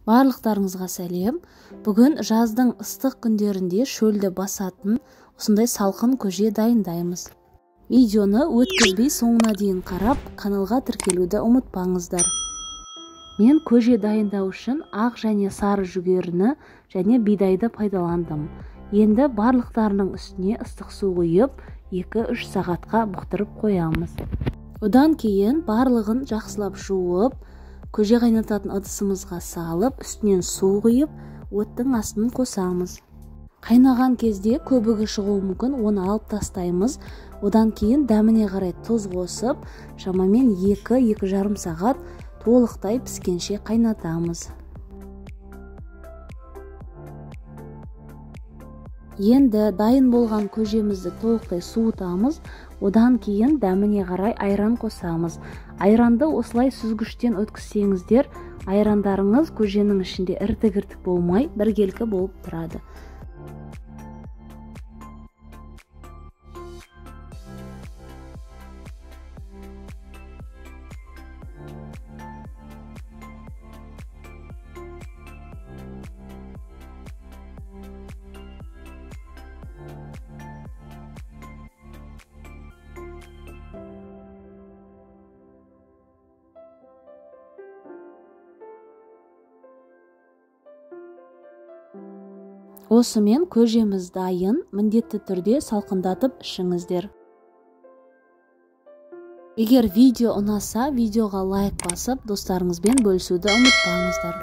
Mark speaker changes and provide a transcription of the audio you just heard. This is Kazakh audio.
Speaker 1: Барлықтарыңызға сәлем. Бүгін жаздың ыстық күндерінде шөлді басатын осындай салқын көже дайындаймыз. Видеоны өткізбей соңына дейін қарап, каналға тіркелуді ұмытпаңыздар. Мен көже дайындау үшін ақ және сары жүгеріні және бидайды пайдаландым. Енді барлықтарының үстіне ыстық су құйып, 2-3 сағатқа бұқтырып қоямыз. Одан кейін барлығын жақсылап жуып, көже қайнататын ыдысымызға салып, үстінен су құйып, оттың астын қосамыз. Қайнаған кезде көбігі шығуы мүмкін, оны алып тастаймыз. Одан кейін дәміне қарай тұз қосып, шамамен 2-2,5 сағат толықтай піскенше қайнатамыз. Енді дайын болған көжемізді толықтай суытамыз. Одан кейін дәміне қарай айран қосамыз. Айранды осылай сүзгіштен өткізсеңіздер, айрандарыңыз көженің ішінде іртік-іртік болмай, біркелкі болып тұрады. Осымен көжеміз дайын, міндетті түрде салқындатып ішіңіздер. Егер видео ұнаса, видеоға лайк басып, достарыңызбен бөлісуді ұмытпаңыздар.